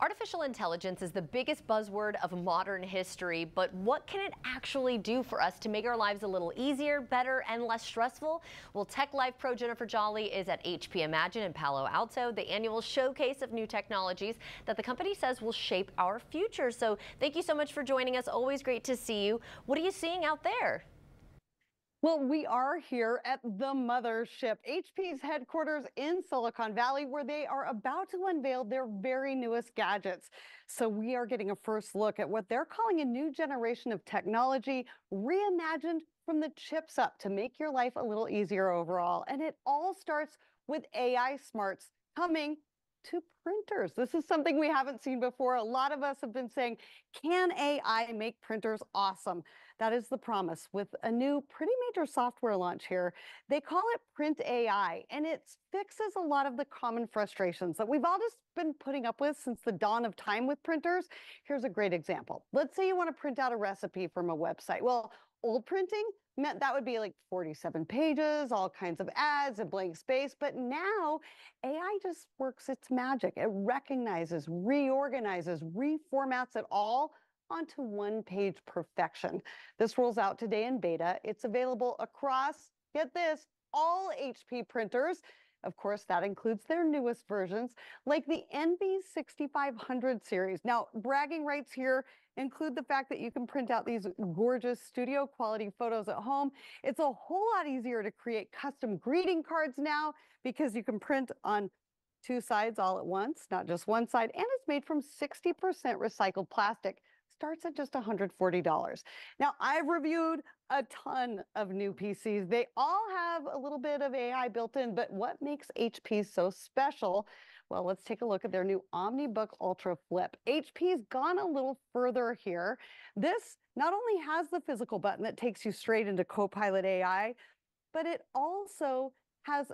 Artificial intelligence is the biggest buzzword of modern history, but what can it actually do for us to make our lives a little easier, better, and less stressful? Well, Tech Life Pro Jennifer Jolly is at HP Imagine in Palo Alto, the annual showcase of new technologies that the company says will shape our future. So thank you so much for joining us. Always great to see you. What are you seeing out there? Well, we are here at the mothership, HP's headquarters in Silicon Valley, where they are about to unveil their very newest gadgets. So we are getting a first look at what they're calling a new generation of technology, reimagined from the chips up to make your life a little easier overall. And it all starts with AI smarts coming to printers. This is something we haven't seen before. A lot of us have been saying, can AI make printers awesome? That is the promise with a new pretty major software launch here. They call it Print AI, and it fixes a lot of the common frustrations that we've all just been putting up with since the dawn of time with printers. Here's a great example. Let's say you want to print out a recipe from a website. Well, old printing meant that would be like 47 pages, all kinds of ads and blank space. But now AI just works its magic. It recognizes, reorganizes, reformats it all onto one-page perfection. This rolls out today in beta. It's available across, get this, all HP printers. Of course, that includes their newest versions, like the NV6500 series. Now, bragging rights here include the fact that you can print out these gorgeous studio quality photos at home. It's a whole lot easier to create custom greeting cards now because you can print on two sides all at once, not just one side, and it's made from 60% recycled plastic. Starts at just $140. Now, I've reviewed a ton of new PCs. They all have a little bit of AI built in, but what makes HP so special? Well, let's take a look at their new OmniBook Ultra Flip. HP's gone a little further here. This not only has the physical button that takes you straight into Copilot AI, but it also has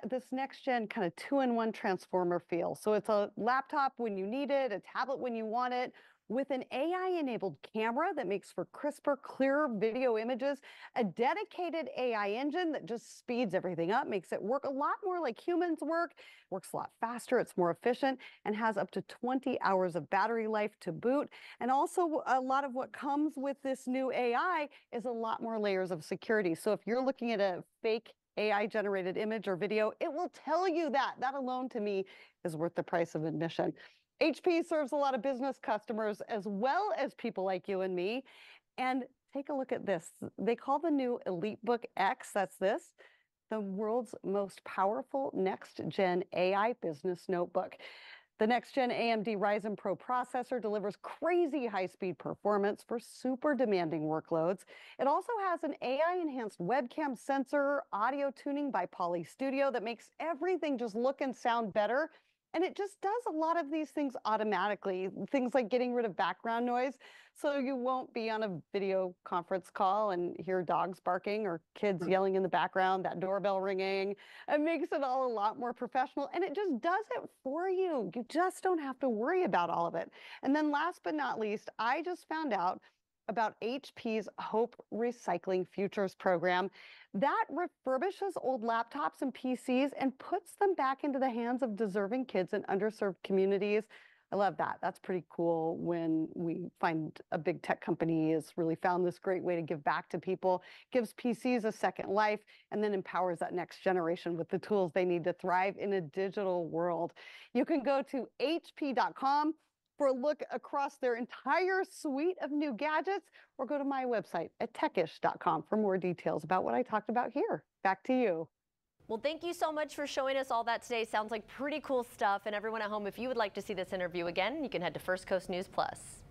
this next-gen kind of two-in-one transformer feel. So it's a laptop when you need it, a tablet when you want it, with an AI-enabled camera that makes for crisper, clearer video images, a dedicated AI engine that just speeds everything up, makes it work a lot more like humans work, works a lot faster, it's more efficient, and has up to 20 hours of battery life to boot. And also, a lot of what comes with this new AI is a lot more layers of security. So if you're looking at a fake AI-generated image or video, it will tell you that. That alone, to me, is worth the price of admission. HP serves a lot of business customers as well as people like you and me. And take a look at this. They call the new EliteBook X, that's this, the world's most powerful next-gen AI business notebook. The next-gen AMD Ryzen Pro processor delivers crazy high-speed performance for super demanding workloads. It also has an AI-enhanced webcam sensor, audio tuning by Poly Studio that makes everything just look and sound better. And it just does a lot of these things automatically, things like getting rid of background noise, so you won't be on a video conference call and hear dogs barking or kids yelling in the background, that doorbell ringing. It makes it all a lot more professional, and it just does it for you. You just don't have to worry about all of it. And then last but not least, I just found out about HP's Hope Recycling Futures program that refurbishes old laptops and PCs and puts them back into the hands of deserving kids in underserved communities. I love that. That's pretty cool when we find a big tech company has really found this great way to give back to people, gives PCs a second life, and then empowers that next generation with the tools they need to thrive in a digital world. You can go to hp.com for a look across their entire suite of new gadgets, or go to my website at techish.com for more details about what I talked about here. Back to you. Well, thank you so much for showing us all that today. Sounds like pretty cool stuff. And everyone at home, if you would like to see this interview again, you can head to First Coast News Plus.